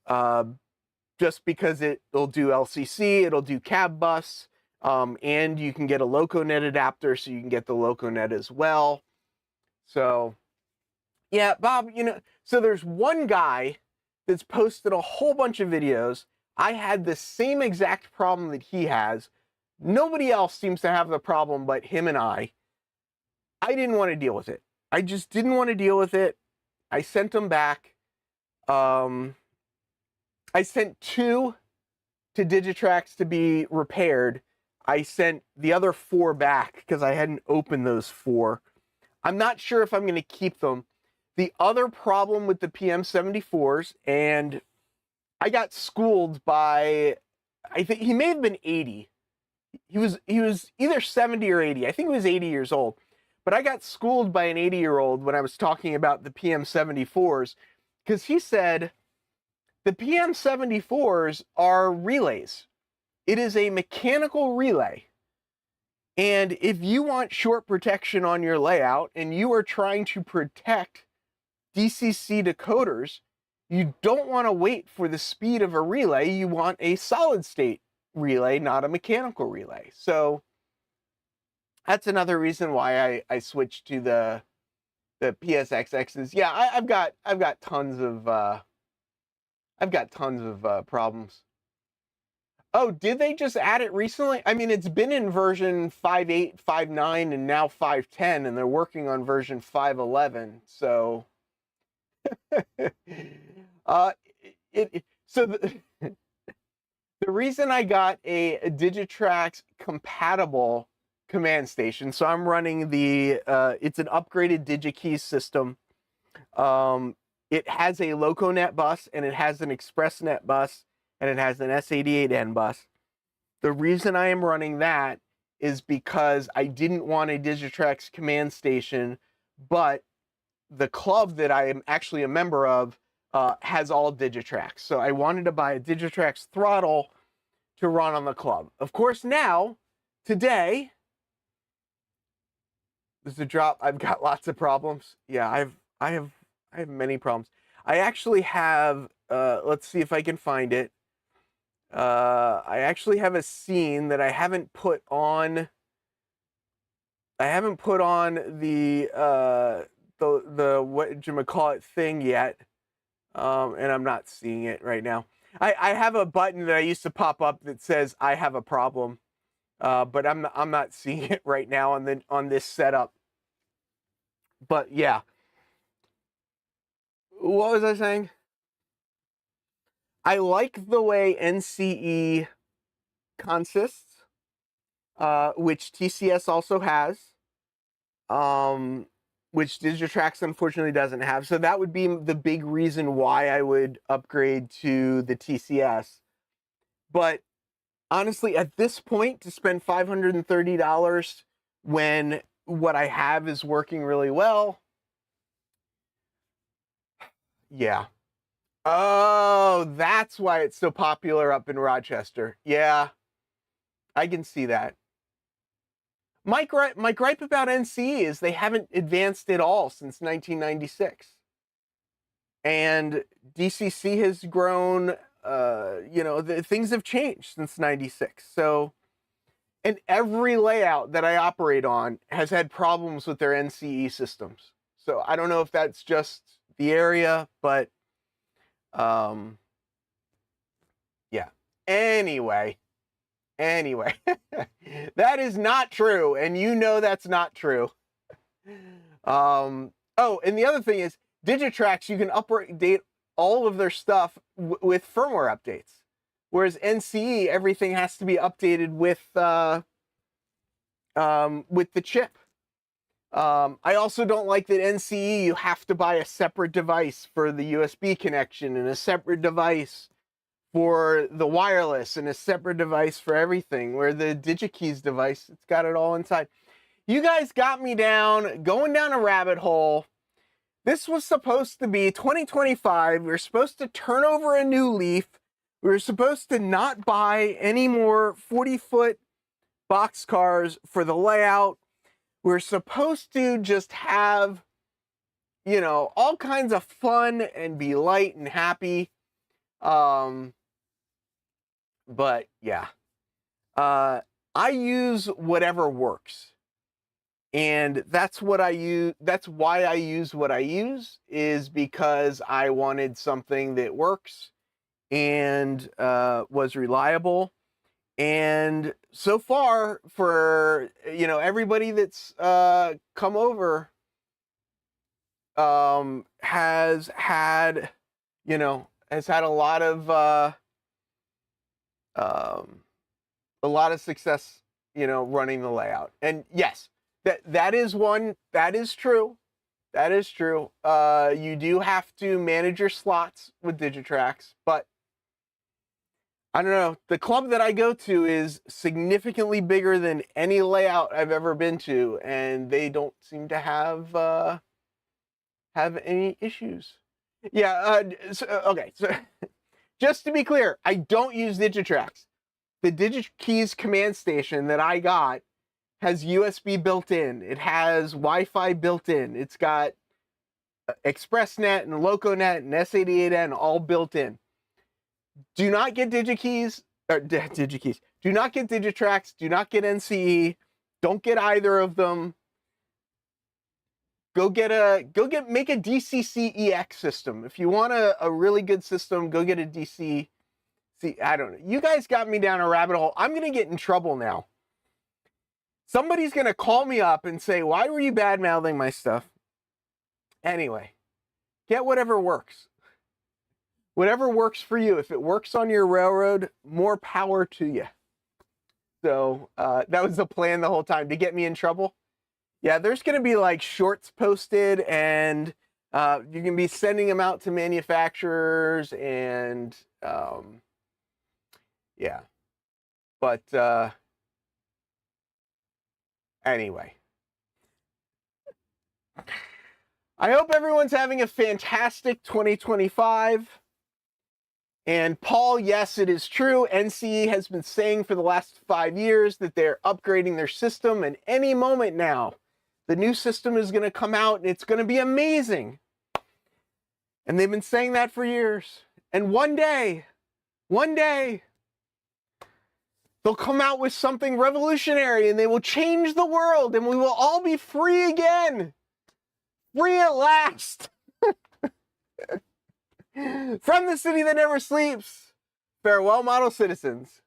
just because it'll do LCC, it'll do cab bus, and you can get a LocoNet adapter, so you can get the LocoNet as well. So, yeah, Bob, you know, so there's one guy that's posted a whole bunch of videos. I had the same exact problem that he has. Nobody else seems to have the problem but him and I. I didn't want to deal with it. I just didn't want to deal with it. I sent them back. I sent 2 to Digitrax to be repaired. I sent the other 4 back because I hadn't opened those 4. I'm not sure if I'm going to keep them. The other problem with the PM74s, and I got schooled by, I think he may have been 80. He was either 70 or 80. I think he was 80 years old. But I got schooled by an 80-year-old when I was talking about the PM74s, because he said the PM74s are relays. It is a mechanical relay. And if you want short protection on your layout and you are trying to protect DCC decoders, you don't want to wait for the speed of a relay. You want a solid state relay, not a mechanical relay. So that's another reason why I switched to the PSXXs. Yeah, I've got tons of problems. Oh, did they just add it recently? I mean, it's been in version 5.8, 5.9, and now 5.10, and they're working on version 5.11. So, uh, so the reason I got a Digitrax compatible command station, so I'm running the, it's an upgraded DigiKeys system. It has a LocoNet bus, and it has an ExpressNet bus, and it has an S88N bus. The reason I am running that is because I didn't want a Digitrax command station, but the club that I am actually a member of has all Digitrax. So I wanted to buy a Digitrax throttle to run on the club. Of course, now, today, there's a drop. I've got lots of problems. Yeah, I have many problems. I actually have, let's see if I can find it. I actually have a scene that I haven't put on. I haven't put on the what you call it thing yet, and I'm not seeing it right now. I have a button that I used to pop up that says I have a problem, but I'm not seeing it right now on this setup. But yeah, what was I saying? I like the way NCE consists, which TCS also has, which Digitrax unfortunately doesn't have. So that would be the big reason why I would upgrade to the TCS. But honestly, at this point, to spend $530 when what I have is working really well, yeah. Oh, that's why it's so popular up in Rochester. Yeah, I can see that. My gripe about NCE is they haven't advanced at all since 1996. And DCC has grown, things have changed since 96. So, and every layout that I operate on has had problems with their NCE systems. So I don't know if that's just the area, but yeah. Anyway, that is not true, and you know that's not true. Oh, and the other thing is, Digitrax, you can update all of their stuff with firmware updates, whereas NCE, everything has to be updated with the chip. I also don't like that NCE, you have to buy a separate device for the USB connection and a separate device for the wireless and a separate device for everything, where the DigiKeys device, it's got it all inside. You guys got me going down a rabbit hole. This was supposed to be 2025. We were supposed to turn over a new leaf. We were supposed to not buy any more 40-foot boxcars for the layout. We're supposed to just have, all kinds of fun and be light and happy. But yeah, I use whatever works. And that's what I use. That's why I use what I use, is because I wanted something that works and was reliable. And so far, for everybody that's come over, has had a lot of success, running the layout. And yes, that is true. That is true. You do have to manage your slots with Digitrax, but I don't know. The club that I go to is significantly bigger than any layout I've ever been to, and they don't seem to have any issues. Yeah. Okay. So just to be clear, I don't use Digitrax. The DigiKeys command station that I got has USB built in. It has Wi-Fi built in. It's got ExpressNet and LocoNet and S88N all built in. Do not get DigiKeys. Do not get Digitrax. Do not get NCE. Don't get either of them. Make a DCC-EX system. If you want a really good system, go get a DCC See, I don't know. You guys got me down a rabbit hole. I'm going to get in trouble now. Somebody's going to call me up and say, why were you bad-mouthing my stuff? Anyway, get whatever works. Whatever works for you. If it works on your railroad, more power to you. So that was the plan the whole time, to get me in trouble. Yeah, there's going to be like shorts posted, and you can be sending them out to manufacturers, and yeah. But anyway, I hope everyone's having a fantastic 2025. And Paul, yes, it is true. NCE has been saying for the last 5 years that they're upgrading their system, and any moment now, the new system is going to come out and it's going to be amazing. And they've been saying that for years. And one day, they'll come out with something revolutionary, and they will change the world, and we will all be free again. Free at last. From the city that never sleeps. Farewell, model citizens.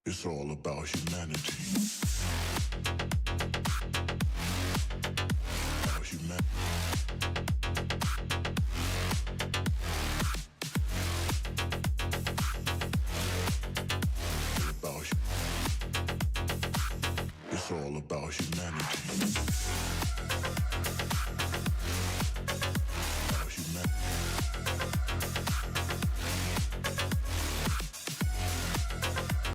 It's all about humanity. About humanity. It's all about humanity.